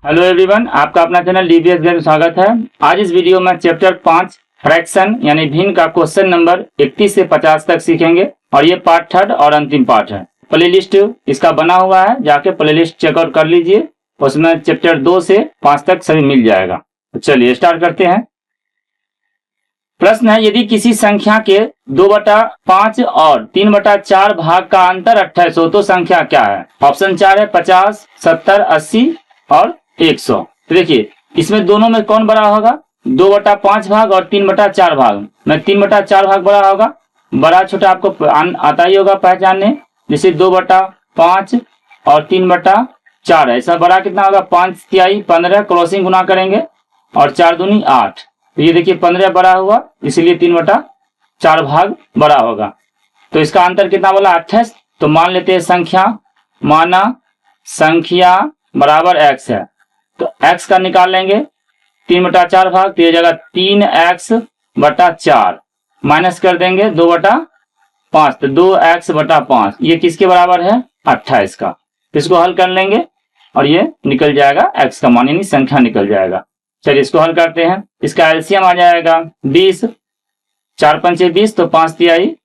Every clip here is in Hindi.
हेलो एवरीवन, आपका अपना चैनल डीबीएस में स्वागत है। आज इस वीडियो में चैप्टर 5 फ्रैक्शन यानी भिन्न का क्वेश्चन नंबर 31 से 50 तक सीखेंगे और ये पार्ट थर्ड और अंतिम पार्ट है। प्लेलिस्ट इसका बना हुआ है, जाके प्लेलिस्ट चेकआउट कर लीजिए। उसमें चैप्टर 2 से 5 तक सभी मिल जाएगा। तो चलिए स्टार्ट करते हैं। प्रश्न है, यदि किसी संख्या के 2/5 और 3/4 भाग का अंतर 28 हो तो संख्या क्या है? ऑप्शन 4 है 50, 70, 80 और 100। तो देखिए इसमें दोनों में कौन बड़ा होगा? 2/5 भाग और 3/4 भाग में 3/4 भाग बड़ा होगा। बड़ा छोटा आपको आता ही होगा पहचानने। जैसे 2/5 और 3/4 है, इसमें बड़ा कितना होगा? 5 तिहाई 15, क्रॉसिंग गुना करेंगे और 4 दूनी 8। तो ये देखिए 15 बड़ा हुआ, इसलिए 3/4 भाग बड़ा होगा। तो इसका अंतर कितना बोला? 28। तो मान लेते हैं संख्या, माना संख्या बराबर x है, तो x का निकाल लेंगे 3/4 भाग, तो ये जगह 3x/4 माइनस कर देंगे 2/5, तो 2x/5 ये किसके बराबर है? 28 का। तो इसको हल कर लेंगे और ये निकल जाएगा x का मान, यानी संख्या निकल जाएगा। चलिए इसको हल करते हैं। इसका एलसीएम आ जाएगा 20, 4 पंचे 20, तो 5 तिहाई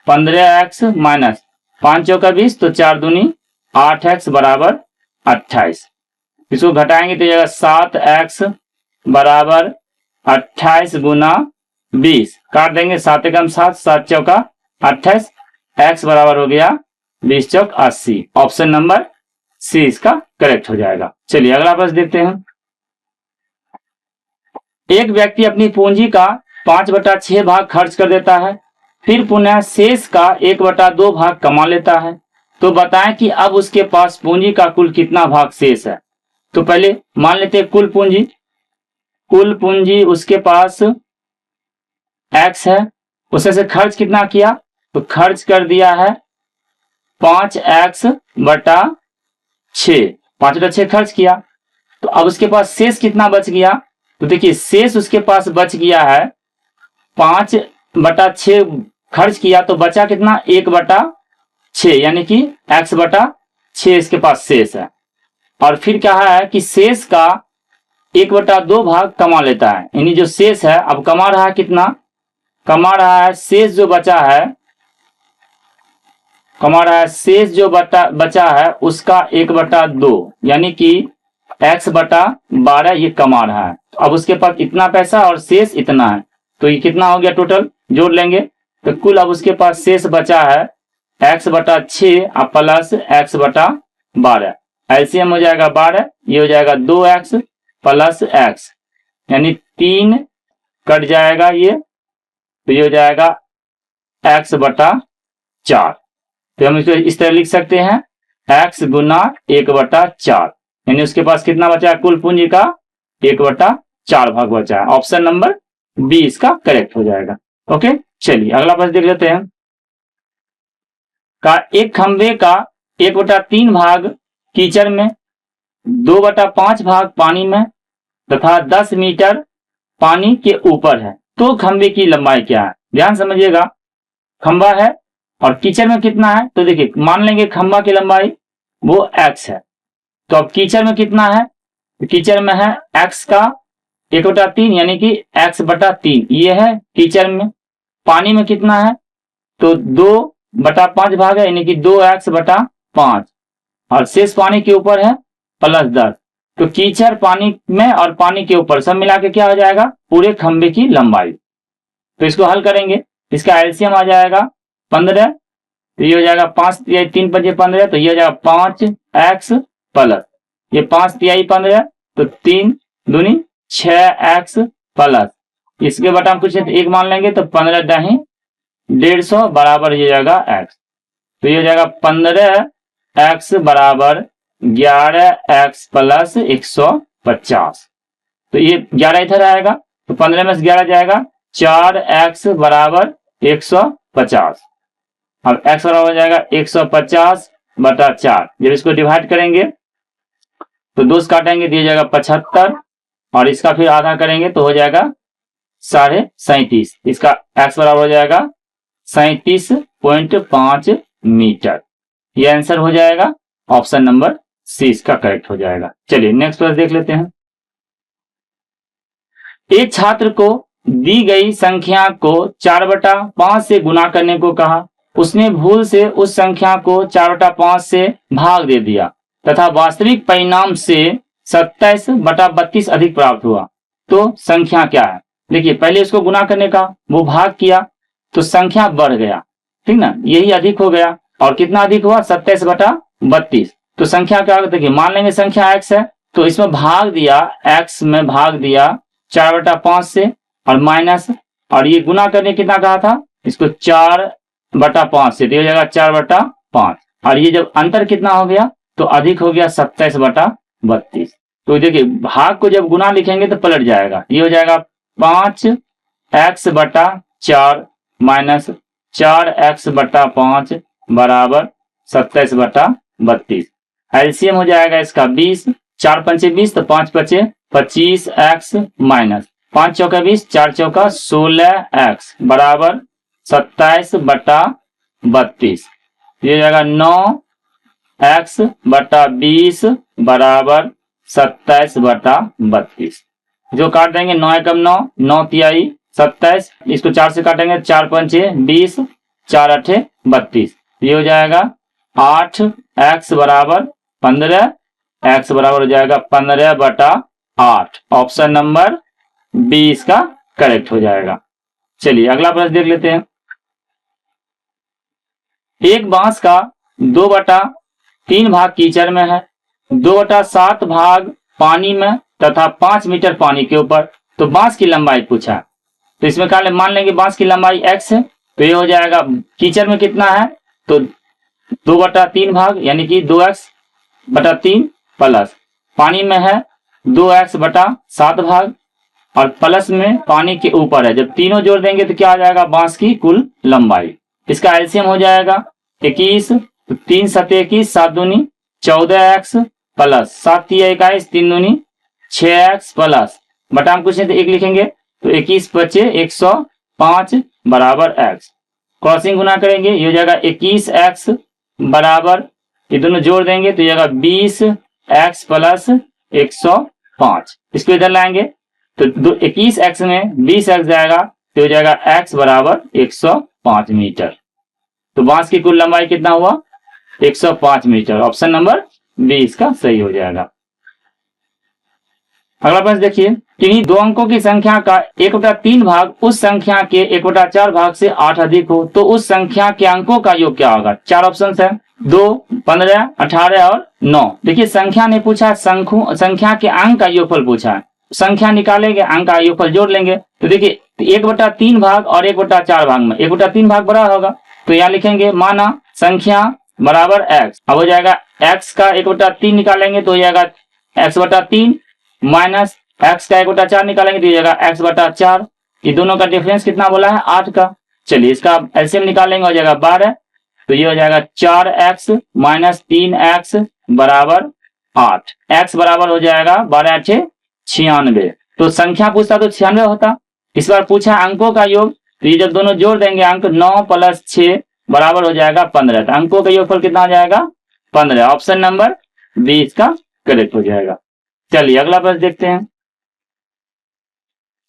15x माइनस 5 चौका 20, तो 4 दूनी 8x बराबर 28। इसको घटाएंगे तो जाएगा 7x बराबर 28 गुना 20, काट देंगे 7 एकम 7, 7 चौका 28, x बराबर हो गया 20 चौक 80। ऑप्शन नंबर सी इसका करेक्ट हो जाएगा। चलिए अगला प्रश्न देखते हैं। एक व्यक्ति अपनी पूंजी का 5/6 भाग खर्च कर देता है, फिर पुनः शेष का 1/2 भाग कमा लेता है। तो बताएं कि अब उसके पास पूंजी का कुल कितना भाग शेष है। तो पहले मान लेते हैं कुल पूंजी उसके पास x है, उससे से खर्च कितना किया? तो खर्च कर दिया है 5x/6, 5/6 खर्च किया। तो अब उसके पास शेष कितना बच गया? तो देखिए शेष उसके पास बच गया है 5/6 खर्च किया, तो बचा कितना? 1/6, यानी कि x/6 इसके पास शेष है। और फिर कहा है कि शेष का 1/2 भाग कमा लेता है, यानी जो शेष है अब कमा रहा है कितना? कमा रहा है शेष जो बचा है, शेष जो बचा है उसका 1/2, यानी कि x/12 ये कमा रहा है। तो अब उसके पास इतना पैसा और शेष इतना है, तो ये कितना हो गया? टोटल जोड़ लेंगे तो कुल अब उसके पास शेष बचा है x/6 प्लस x/12। एलसीएम हो जाएगा 12, ये हो जाएगा 2x प्लस x, यानी 3 कट जाएगा ये, तो ये हो जाएगा x/4। तो हम इसको इस तरह लिख सकते हैं x गुना 1/4, यानी उसके पास कितना बचा है? कुल पूंजी का 1/4 भाग बचा है। ऑप्शन नंबर बी इसका करेक्ट हो जाएगा। ओके, चलिए अगला प्रश्न देख लेते हैं। का एक खंबे का 1/3 भाग कीचड़ में, 2/5 भाग पानी में तथा 10 मीटर पानी के ऊपर है, तो खंबे की लंबाई क्या है? ध्यान समझिएगा, खंबा है और कीचड़ में कितना है? तो देखिए मान लेंगे खंबा की लंबाई वो x है, तो अब कीचड़ में कितना है? तो कीचड़ में है x का 1/3, यानी कि x/3 ये है कीचड़ में। पानी में कितना है? तो 2/5 भाग है, यानी कि 2x/5, और शेष पानी के ऊपर है प्लस 10। तो कीचड़ पानी में और पानी के ऊपर सब मिला के क्या हो जाएगा? पूरे खंबे की लंबाई। तो इसको हल करेंगे, इसका एलसीएम आ जाएगा 15, तो ये हो जाएगा 5 तिहाई 3 पंजे 15, तो ये हो जाएगा 5x प्लस ये 5 तिहाई 15, तो 3 दूनी 6x प्लस इसके बटा हम कुछ 1 मान लेंगे, तो 15 दाही 150 बराबर ये जाएगा x। तो ये हो जाएगा 15x बराबर 11x प्लस 150। तो ये 11 इधर आएगा, तो 15 में से 11 जाएगा, 4x बराबर 150। अब x बराबर हो जाएगा 150/4। जब इसको डिवाइड करेंगे तो 2 काटेंगे, दिया जाएगा 75, और इसका फिर आधा करेंगे तो हो जाएगा 37.5। इसका x बराबर हो जाएगा 37.5 मीटर। यह आंसर हो जाएगा ऑप्शन नंबर सी इसका करेक्ट हो जाएगा। चलिए नेक्स्ट प्रश्न देख लेते हैं। एक छात्र को दी गई संख्या को 4/5 से गुना करने को कहा। उसने भूल से उस संख्या को 4/5 से भाग दे दिया तथा वास्तविक परिणाम से 27/32 अधिक प्राप्त हुआ, तो संख्या क्या है? देखिए पहले उसको गुना करने का, वो भाग किया तो संख्या बढ़ गया, ठीक ना, यही अधिक हो गया और कितना अधिक हुआ? 27/32। तो संख्या क्या होगा? देखिए मान लेंगे संख्या x है तो इसमें भाग दिया, x में भाग दिया 4/5 से और माइनस, और ये गुना करने कितना कहा था? इसको 4/5 से, तो हो जाएगा 4/5 और ये जब अंतर कितना हो गया तो अधिक हो गया 27/32। तो देखिए भाग को जब गुना लिखेंगे तो पलट जाएगा, ये हो जाएगा 5x/4 माइनस 4x/5 बराबर 27/32। एलसीएम हो जाएगा इसका 20, 4 पंचे 20 तो 5 बचे 25x माइनस 5 चौका 20, 4 चौका 16x बराबर 27/32। ये हो जाएगा 9x/20 बराबर 27/32। जो काट देंगे 9 एकम 9, 9 तिहाई 27, इसको 4 से काटेंगे 4 पंचे 20, 4 अठे 32। ये हो जाएगा 8x बराबर 15, x बराबर हो जाएगा 15/8। ऑप्शन नंबर 20 का करेक्ट हो जाएगा। चलिए अगला प्रश्न देख लेते हैं। एक बांस का 2/3 भाग कीचड़ में है, 2/7 भाग पानी में तथा 5 मीटर पानी के ऊपर, तो बांस की लंबाई पूछा। तो इसमें क्या मान लेंगे बांस की लंबाई x है, तो ये हो जाएगा कीचड़ में कितना है तो 2/3 भाग यानी कि 2x/3 प्लस पानी में है 2x/7 भाग और प्लस में पानी के ऊपर है। जब तीनों जोड़ देंगे तो क्या आ जाएगा बांस की कुल लंबाई। इसका एलसीएम हो जाएगा 21, तो 3 7 21, 7 दूनी 14x प्लस 7 3 21, 3 दूनी 6x प्लस बटा में कुछ नहीं तो 1 लिखेंगे तो 21 बचे 105 बराबर x। क्रॉसिंग गुना करेंगे, ये हो जाएगा 21x बराबर, ये दोनों जोड़ देंगे तो ये जाएगा 20x प्लस 105। इसको इधर लाएंगे तो 21x में 20x जाएगा तो हो जाएगा x बराबर 105 मीटर। तो बांस की कुल लंबाई कितना हुआ 105 मीटर। ऑप्शन नंबर 20 का सही हो जाएगा। अगला प्रश्न देखिए, किन्हीं 2 अंकों की संख्या का 1/3 भाग उस संख्या के 1/4 भाग से 8 अधिक हो तो उस संख्या के अंकों का योग क्या होगा? 4 ऑप्शन है, 2, 15, 18 और 9। देखिए संख्या ने पूछा, संख्या के अंक का योगफल पूछा है, संख्या निकालेंगे अंक का योगफल जोड़ लेंगे। तो देखिए 1/3 भाग और 1/4 भाग में 1/3 भाग बड़ा होगा तो यहाँ लिखेंगे माना संख्या बराबर x। अब हो जाएगा x का 1/3 निकालेंगे तो हो जाएगा x/3 माइनस x का 1/4 निकालेंगे तो हो जाएगा x/4। ये दोनों का डिफरेंस कितना बोला है 8 का। चलिए इसका एलसीएम निकालेंगे, हो जाएगा 12, तो ये हो जाएगा 4x माइनस 3x बराबर 8। x बराबर हो जाएगा 12 8 96। तो संख्या पूछता तो 96 होता, इस बार पूछा अंकों का योग, तो ये जब दोनों जोड़ देंगे अंक 9 + 6 बराबर हो जाएगा 15। तो अंकों का योगफल कितना हो जाएगा 15। ऑप्शन नंबर 20 का करेक्ट हो जाएगा। चलिए अगला प्रश्न देखते हैं।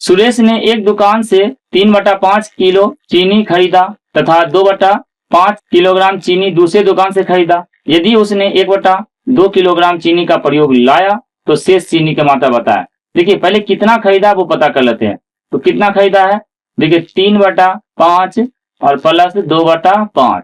सुरेश ने एक दुकान से 3/5 किलो चीनी खरीदा तथा 2/5 किलोग्राम चीनी दूसरे दुकान से खरीदा। यदि उसने 1/2 किलोग्राम चीनी का प्रयोग लाया तो शेष चीनी की मात्रा बताए। देखिए पहले कितना खरीदा वो पता कर लेते हैं। तो कितना खरीदा है, देखिए 3/5 और प्लस 2/5,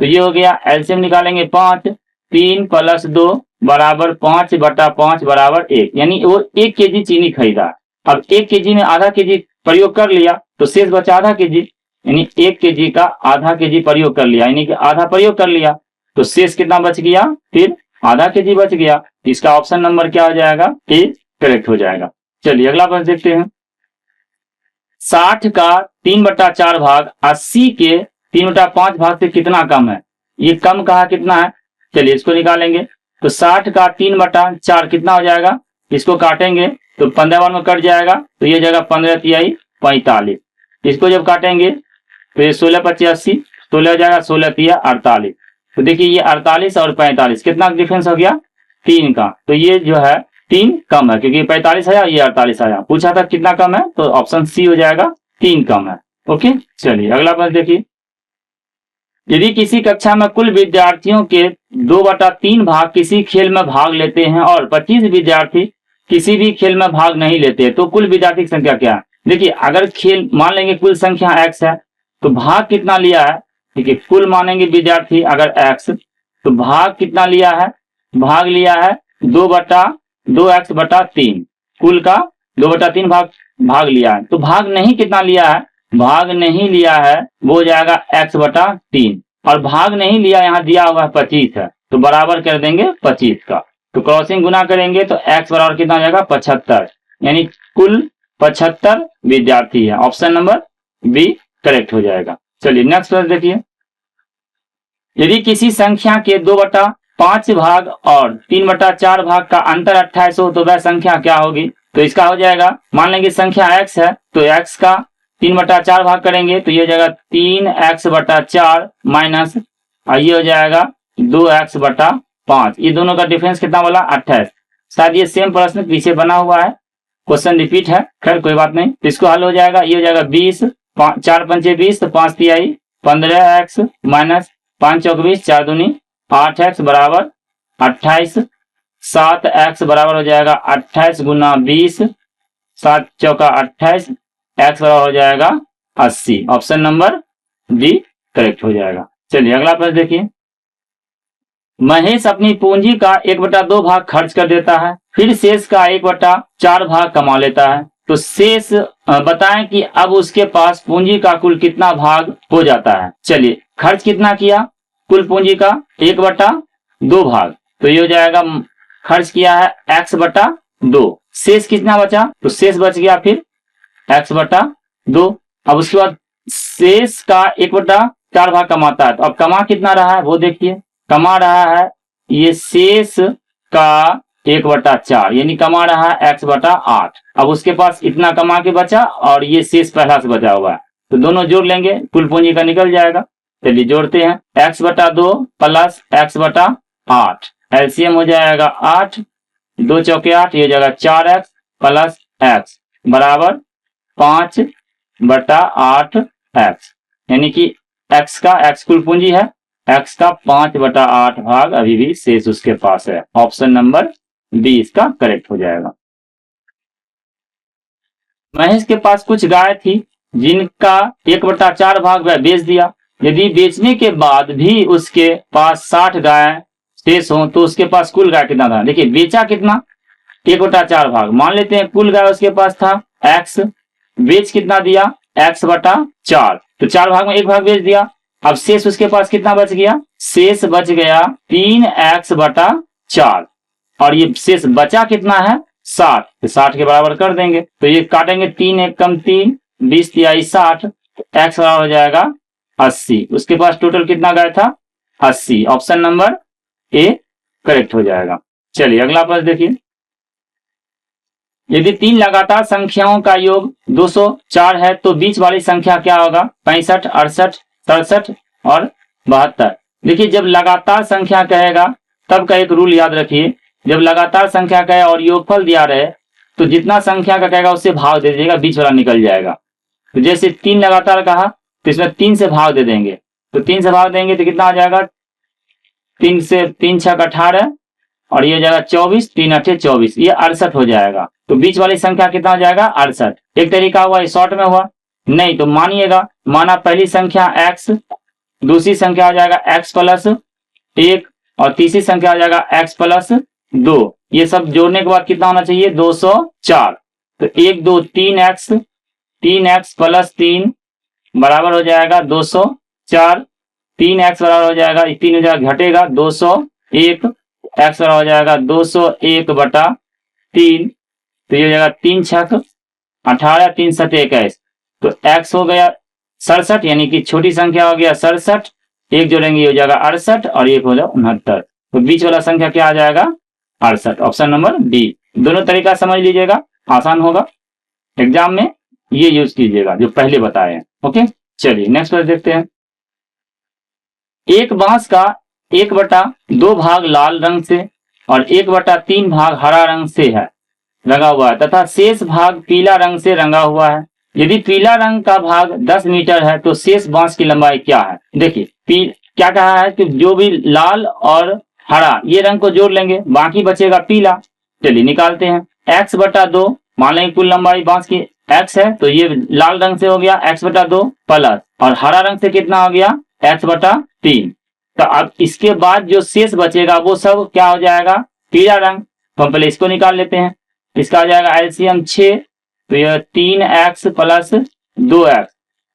तो ये हो गया। एलसीएम निकालेंगे 5, 3 + 2 बराबर 5/5 बराबर 1, यानी वो 1 केजी चीनी खरीदा। अब 1 केजी में आधा केजी प्रयोग कर लिया तो शेष बचा आधा केजी, यानी 1 केजी का आधा केजी प्रयोग कर लिया, यानी कि आधा प्रयोग कर लिया तो शेष कितना बच गया, फिर आधा केजी बच गया। इसका ऑप्शन नंबर क्या हो जाएगा, ए करेक्ट हो जाएगा। चलिए अगला प्रश्न देखते हैं। 60 का 3/4 भाग 80 के 3/5 भाग से कितना कम है? ये कम कहा कितना है, चलिए इसको निकालेंगे। तो 60 का 3/4 कितना हो जाएगा, इसको काटेंगे तो 15 बार में कट जाएगा तो ये जाएगा 15 तिहाई 45। इसको जब काटेंगे तो ये 16 × 25 80, 16 हो जाएगा, 16 तिया 48। तो देखिए ये 48 और 45 कितना डिफरेंस हो गया 3 का, तो ये जो है 3 कम है क्योंकि 45 आया, ये 48 आया। पूछा था कितना कम है, तो ऑप्शन सी हो जाएगा 3 कम है। ओके, चलिए अगला प्रश्न देखिए। यदि किसी कक्षा में कुल विद्यार्थियों के 2/3 भाग किसी खेल में भाग लेते हैं और 25 विद्यार्थी किसी भी खेल में भाग नहीं लेते, तो कुल विद्यार्थी की संख्या क्या है? देखिए, अगर खेल मान लेंगे कुल संख्या x है, तो भाग कितना लिया है? देखिए, कुल मानेंगे विद्यार्थी अगर x, तो भाग कितना लिया है? भाग लिया है 2/2x/3, कुल का 2/3 भाग लिया है। तो भाग नहीं कितना लिया है? भाग नहीं लिया है वो हो जाएगा x/3, और भाग नहीं लिया यहाँ दिया हुआ है 25 है, तो बराबर कर देंगे 25 का। तो क्रॉसिंग गुना करेंगे तो x बराबर कितना हो जाएगा? 75, यानी कुल 75 विद्यार्थी है। ऑप्शन नंबर बी करेक्ट हो जाएगा। चलिए नेक्स्ट प्रश्न देखिए। यदि किसी संख्या के 2/5 भाग और 3/4 भाग का अंतर 28 हो, तो वह संख्या क्या होगी? तो इसका हो जाएगा, मान लेंगे संख्या x है, तो x का 3/4 भाग करेंगे तो ये हो जाएगा 3x/4 माइनस, ये हो जाएगा 2x/5। ये दोनों का डिफरेंस कितना बोला? 28। शायद ये सेम प्रश्न पीछे बना हुआ है, क्वेश्चन रिपीट है, खैर कोई बात नहीं। इसको हल हो जाएगा, ये हो जाएगा 20, 4 पंचे 20, तो 5 तिहाई 15x माइनस 5 चौक 20, 4 दूनी 8x बराबर 28। 7x बराबर हो जाएगा 28 गुना 20, 7 चौका 28, x बराबर हो जाएगा 80। ऑप्शन नंबर डी करेक्ट हो जाएगा। चलिए अगला प्रश्न देखिए। महेश अपनी पूंजी का 1/2 भाग खर्च कर देता है, फिर शेष का 1/4 भाग कमा लेता है, तो शेष बताएं कि अब उसके पास पूंजी का कुल कितना भाग हो जाता है। चलिए, खर्च कितना किया? कुल पूंजी का 1/2 भाग, तो ये हो जाएगा खर्च किया है x/2। शेष कितना बचा? तो शेष बच गया फिर x/2। अब उसके बाद शेष का 1/4 भाग कमाता है, तो अब कमा कितना रहा है वो देखिए। कमा रहा है ये शेष का 1/4, यानी कमा रहा है x/8। अब उसके पास इतना कमा के बचा और ये शेष पहला से बचा हुआ है, तो दोनों जोड़ लेंगे, कुल पूंजी का निकल जाएगा। चलिए जोड़ते हैं, x/2 प्लस x/8, एलसीएम हो जाएगा 8, 2 चौके 8, ये हो जाएगा 4x प्लस x बराबर 5/8x, यानी कि x का x कुल पूंजी है, x का 5/8 भाग अभी भी शेष उसके पास है। ऑप्शन नंबर बी इसका करेक्ट हो जाएगा। महेश के पास कुछ गाय थी जिनका 1/4 भाग वह बेच दिया। यदि बेचने के बाद भी उसके पास 60 गाय शेष हो, तो उसके पास कुल गाय कितना था? देखिए, बेचा कितना? 1/4 भाग, मान लेते हैं कुल गाय उसके पास था x, बेच कितना दिया? x/4, तो 4 भाग में 1 भाग बेच दिया। अब शेष उसके पास कितना बच गया? शेष बच गया 3x/4, और ये शेष बचा कितना है? 60, तो 60 के बराबर कर देंगे, तो ये काटेंगे 3 1 कम 3, 20 तिहाई 60, तो x बराबर हो जाएगा 80। उसके पास टोटल कितना गाय था? 80। ऑप्शन नंबर ए करेक्ट हो जाएगा। चलिए अगला प्रश्न देखिए। यदि 3 लगातार संख्याओं का योग 204 है, तो बीच वाली संख्या क्या होगा? 65, 68, 67 और 72। देखिए, जब लगातार संख्या कहेगा तब का एक रूल याद रखिए, जब लगातार संख्या कहे और योगफल दिया रहे, तो जितना संख्या का कहेगा उससे भाग दे दीजिएगा, बीच वाला निकल जाएगा। तो जैसे 3 लगातार कहा तो इसमें 3 से भाग दे देंगे, तो 3 से भाग देंगे तो कितना आ जाएगा? 3 से 3 6 18, और ये हो जाएगा 24, 3 8 24, ये 68 हो जाएगा। तो बीच वाली संख्या कितना हो जाएगा? 68। एक तरीका हुआ, शॉर्ट में हुआ नहीं तो मानिएगा, माना पहली संख्या x, दूसरी संख्या हो जाएगा x प्लस 1, और तीसरी संख्या हो जाएगा x प्लस 2। ये सब जोड़ने के बाद कितना होना चाहिए? 204। तो 1 2 3x, 3x प्लस 3 बराबर हो जाएगा 204, 3x बराबर हो जाएगा 3 हो जाएगा घटेगा 201, x बराबर हो जाएगा 201/3, तो ये हो जाएगा 3 छक 18, 3 7 21, तो x हो गया 67, यानी कि छोटी संख्या हो गया 67, एक जोड़ेंगे ये हो जाएगा 68, और एक हो जाएगा 69, तो बीच वाला संख्या क्या आ जाएगा? 68। Option number D. दोनों तरीका समझ लीजिएगा, आसान होगा, एग्जाम में ये यूज कीजिएगा जो पहले बताए हैं। ओके, चलिए नेक्स्ट क्वेश्चन देखते हैं। एक बांस का 1/2 भाग लाल रंग से और 1/3 भाग हरा रंग से है रंगा हुआ है तथा शेष भाग पीला रंग से रंगा हुआ है। यदि पीला रंग का भाग 10 मीटर है तो शेष बांस की लंबाई क्या है? देखिए क्या कहा है कि जो भी लाल और हरा ये रंग को जोड़ लेंगे, बाकी बचेगा पीला। चलिए निकालते हैं। x/2 मान लेंगे कुल लंबाई बांस की x है तो ये लाल रंग से हो गया x/2 प्लस और हरा रंग से कितना हो गया x/3। तो अब इसके बाद जो शेष बचेगा वो सब क्या हो जाएगा? पीला रंग। तो हम पहले इसको निकाल लेते हैं। इसका आ जाएगा एलसीएम 6, तो यह 3x प्लस 2x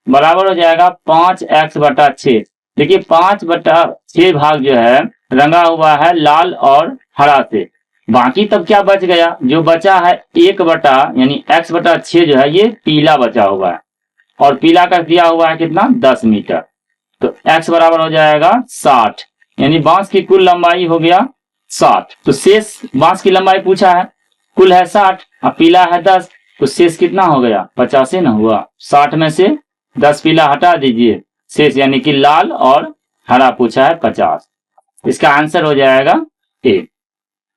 बराबर हो जाएगा 5x/6। देखिए 5/6 भाग जो है रंगा हुआ है लाल और हरा से, बाकी तब क्या बच गया? जो बचा है 1 यानी x/6 जो है ये पीला बचा हुआ है और पीला का दिया हुआ है कितना? 10 मीटर। तो x बराबर हो जाएगा 60, यानी बांस की कुल लंबाई हो गया 60। तो शेष बांस की लंबाई पूछा है, कुल है 60 और पीला है 10, तो शेष कितना हो गया? 50 ना हुआ। 60 में से 10 पीला हटा दीजिए, शेष यानी कि लाल और हरा पूछा है 50। इसका आंसर हो जाएगा ए।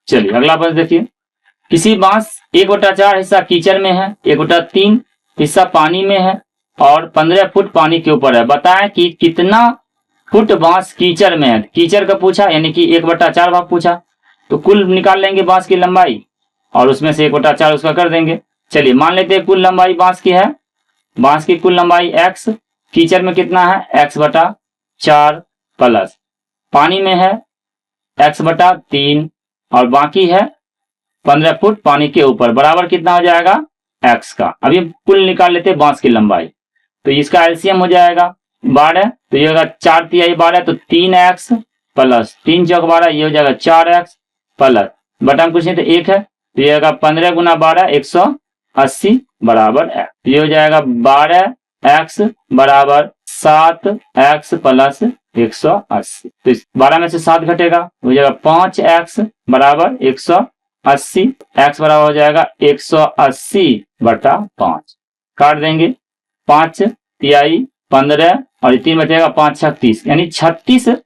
चलिए अगला प्रश्न देखिए। किसी बांस 1/4 हिस्सा कीचड़ में है, 1/3 हिस्सा पानी में है और 15 फुट पानी के ऊपर है। बताएं कि कितना फुट बांस कीचड़ में है। कीचड़ का पूछा यानी कि 1/4 भाग पूछा, तो कुल निकाल लेंगे बांस की लंबाई और उसमें से 1/4 उसका कर देंगे। चलिए मान लेते हैं कुल लंबाई बांस की है, बांस की कुल लंबाई x, कीचड़ में कितना है? x/4 प्लस पानी में है x/3 और बाकी है 15 फुट पानी के ऊपर बराबर कितना हो जाएगा? x का। अभी कुल निकाल लेते हैं बांस की लंबाई, तो इसका एलसीएम हो जाएगा 12, तो ये होगा 4×3 12, तो 3x प्लस 3×4 12, ये हो जाएगा 4x प्लस बटा में कुछ नहीं तो 1 है, तो ये होगा 15 × 12 180 बराबर x। ये हो जाएगा 12x बराबर 7x प्लस 180। तो 12 में से 7 घटेगा, हो जाएगा 5x बराबर 180। x बराबर हो जाएगा 180/5। काट देंगे, 5×3 15 और 3 बचेगा 5×6 30, यानी 36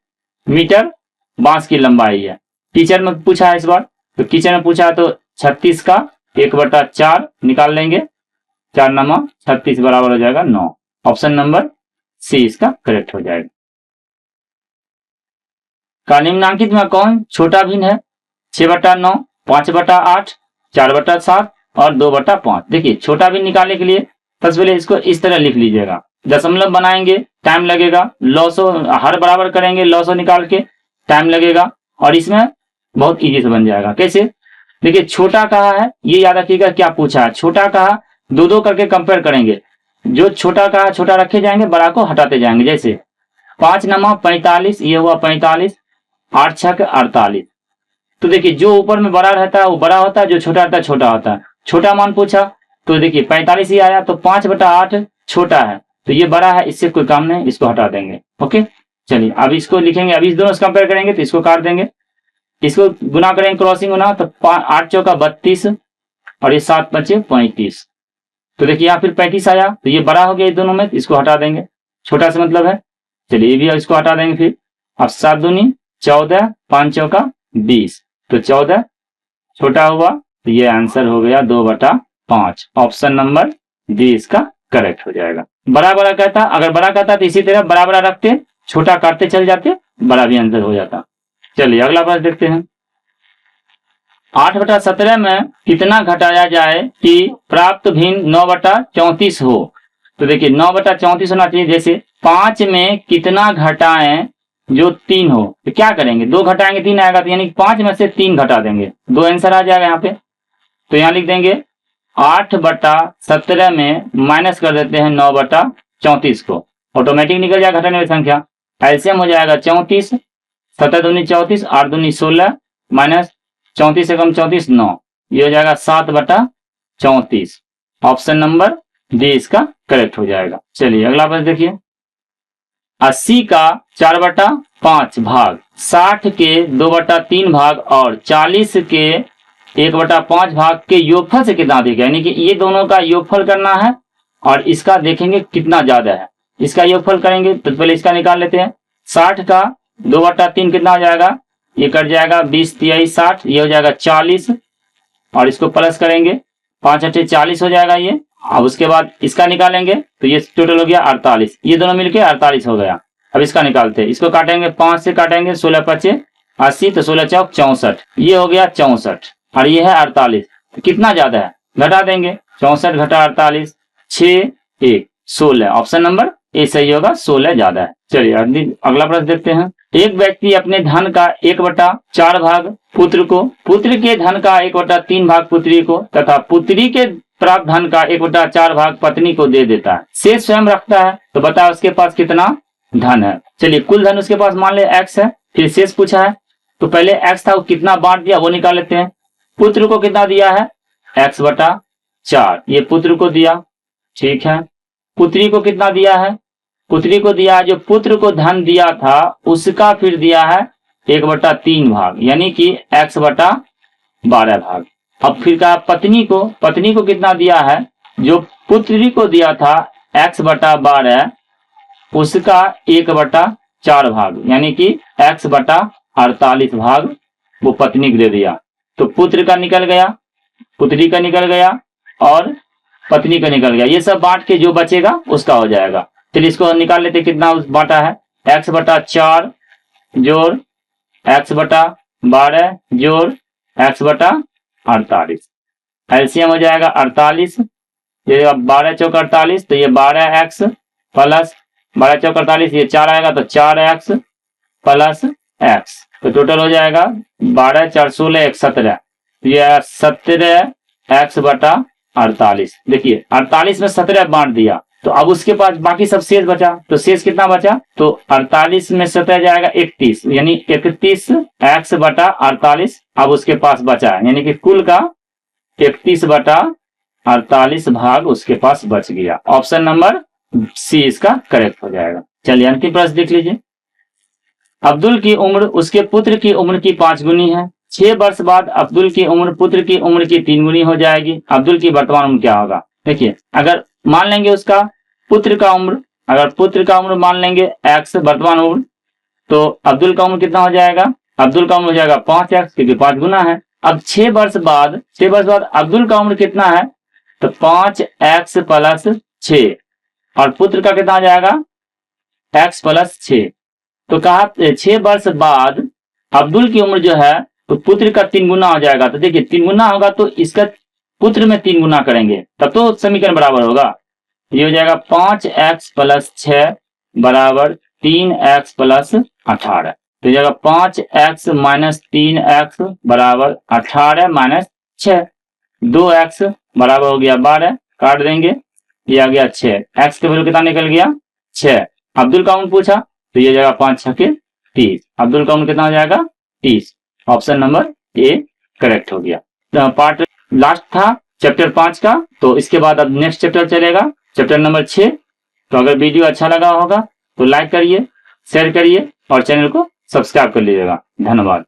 मीटर बांस की लंबाई है। कीचड़ में पूछा है इस बार, तो कीचड़ में पूछा तो 36 का 1/4 निकाल लेंगे, 4 × 36 बराबर हो जाएगा 9। ऑप्शन नंबर सी इसका करेक्ट हो जाएगा। का निम्नांकित में कौन छोटा भिन्न है? 6/9, 5/8, 4/7 और 2/5। देखिए छोटा भिन्न निकालने के लिए सबसे पहले इसको इस तरह लिख लीजिएगा, दशमलव बनाएंगे टाइम लगेगा, लॉसो हर बराबर करेंगे, लॉसो निकाल के टाइम लगेगा और इसमें बहुत इजी से बन जाएगा। कैसे? देखिए छोटा कहा है, ये याद रखिएगा क्या पूछा है। छोटा कहा 2-2 करके कंपेयर करेंगे, जो छोटा कहा छोटा रखे जाएंगे, बड़ा को हटाते जाएंगे। जैसे 5 × 45, ये हुआ 45, 8×6 48। तो देखिए जो ऊपर में बड़ा रहता है वो बड़ा होता है, जो छोटा रहता है छोटा होता है। छोटा मान पूछा तो देखिए 45 ही आया, तो 5/8 छोटा है, तो ये बड़ा है, इससे कोई काम नहीं, इसको हटा देंगे। ओके चलिए अब इसको लिखेंगे, अभी इस दोनों से कंपेयर करेंगे तो इसको काट देंगे, इसको गुना करेंगे क्रॉसिंग गुना, तो 8×4 32 और ये 7×5 35। तो देखिए यहाँ फिर 35 आया, तो ये बड़ा हो गया इस दोनों में, इसको हटा देंगे, छोटा से मतलब है। चलिए ये भी इसको हटा देंगे। फिर अब 7×2 14, 5×4 20, तो 14 छोटा हुआ, तो ये आंसर हो गया 2/5। ऑप्शन नंबर डी इसका करेक्ट हो जाएगा। बड़ा बड़ा कहता, अगर बड़ा कहता तो इसी तरह बड़ा बड़ा रखते, छोटा काटते चल जाते, बड़ा भी आंसर हो जाता। चलिए अगला प्रश्न देखते हैं। 8/17 में कितना घटाया जाए कि प्राप्त भिन्न 9/34 हो? तो देखिए 9/34 होना चाहिए। जैसे 5 में कितना घटाएं जो 3 हो, तो क्या करेंगे? 2 घटाएंगे 3 आएगा, तो यानी 5 में से 3 घटा देंगे, 2 आंसर आ जाएगा यहाँ पे। तो यहाँ लिख देंगे 8/17 में माइनस कर देते हैं 9/34 को, ऑटोमेटिक निकल जाएगा घटाने वाली संख्या। एलसीएम हो जाएगा 34, 7×2 34, 8×2 16 माइनस 34 से कम 34 9, ये हो जाएगा 7/34। ऑप्शन नंबर डी इसका करेक्ट हो जाएगा। चलिए अगला प्रश्न देखिए। 80 का 4/5 भाग, 60 के 2/3 भाग और 40 के 1/5 भाग के योगफल से कितना अधिक है? यानी कि ये दोनों का योगफल करना है और इसका देखेंगे कितना ज्यादा है, इसका योगफल करेंगे। तो पहले इसका निकाल लेते हैं। 60 का 2/3 कितना हो जाएगा? ये कट जाएगा 20 तिहाई 60, ये हो जाएगा 40 और इसको प्लस करेंगे 5 अट्ठे 40 हो जाएगा ये। अब उसके बाद इसका निकालेंगे तो ये टोटल हो गया 48, ये दोनों मिलके 48 हो गया। अब इसका निकालते हैं, इसको काटेंगे 5 से काटेंगे 16 पचे 80 तो 16 चौक 64, ये हो गया 64 और ये है 48। तो कितना ज्यादा है घटा देंगे, 64 घटा 48 6 1 16, ऑप्शन नंबर ए सही होगा, 16 ज्यादा है। चलिए अगला प्रश्न देखते हैं। एक व्यक्ति अपने धन का 1/4 भाग पुत्र को, पुत्र के धन का 1/3 भाग पुत्री को तथा पुत्री के प्राप्त धन का 1/4 भाग पत्नी को दे देता है, शेष स्वयं रखता है, तो बताओ उसके पास कितना धन है। चलिए कुल धन उसके पास मान ले x है, फिर शेष पूछा है तो पहले x था वो कितना बांट दिया वो निकाल लेते हैं। पुत्र को कितना दिया है x/4, ये पुत्र को दिया, ठीक है। पुत्री को कितना दिया है, पुत्री को दिया है जो पुत्र को धन दिया था उसका फिर दिया है 1/3 भाग यानी कि x/12 भाग। अब फिर कहा पत्नी को कितना दिया है, जो पुत्री को दिया था x/12 उसका 1/4 भाग यानी कि x/48 भाग वो पत्नी को दे दिया। तो पुत्र का निकल गया, पुत्री का निकल गया और पत्नी का निकल गया, ये सब बांट के जो बचेगा उसका हो जाएगा। चलिए इसको निकाल लेते कितना उस बांटा है, x/4 जोड़ x/12 जोड़ x/48, एलसीएम हो जाएगा 48, ये 12 चौक 48 तो ये 12x प्लस 12 चौक 48 ये 4 आएगा तो 4x प्लस x, तो टोटल हो जाएगा 12 4 16 1 17, ये 17x/48। देखिए 48 में 17 बांट दिया तो अब उसके पास बाकी सब शेष बचा, तो शेष कितना बचा, तो 48 में 17 जाएगा 31 यानी 31x/48 अब उसके पास बचा है, यानी कि कुल का 31/48 भाग उसके पास बच गया। ऑप्शन नंबर सी इसका करेक्ट हो जाएगा। चलिए अंतिम प्रश्न देख लीजिए। अब्दुल की उम्र उसके पुत्र की उम्र की 5 गुनी है, 6 वर्ष बाद अब्दुल की उम्र पुत्र की उम्र की 3 गुनी हो जाएगी, अब्दुल की वर्तमान उम्र क्या होगा। देखिए अगर मान लेंगे उसका पुत्र का उम्र, अगर पुत्र का उम्र मान लेंगे x वर्तमान उम्र, तो अब्दुल का उम्र कितना हो जाएगा, अब्दुल का उम्र हो जाएगा 5x क्योंकि 5 गुना है। अब 6 वर्ष बाद अब्दुल का उम्र कितना है, तो 5x प्लस 6 और पुत्र का कितना आ जाएगा x प्लस 6। तो कहा 6 वर्ष बाद अब्दुल की उम्र जो है तो पुत्र का 3 गुना हो जाएगा। तो देखिए 3 गुना होगा तो इसका पुत्र में 3 गुना करेंगे तब तो समीकरण बराबर होगा। ये हो जाएगा 5x प्लस 6 बराबर 3x प्लस 18, तो हो जाएगा 5x माइनस 3x बराबर 18 माइनस 6, 2x बराबर हो गया 12, काट देंगे, ये आ गया 6, x के वैल्यू कितना निकल गया 6। अब्दुल का उम्र पूछा तो ये जाएगा 5 6 30, अब्दुल का उम्र कितना हो जाएगा 30, ऑप्शन नंबर ए करेक्ट हो गया। तो पार्ट लास्ट था चैप्टर 5 का, तो इसके बाद अब नेक्स्ट चैप्टर चलेगा चैप्टर नंबर 6। तो अगर वीडियो अच्छा लगा होगा तो लाइक करिए, शेयर करिए और चैनल को सब्सक्राइब कर लीजिएगा। धन्यवाद।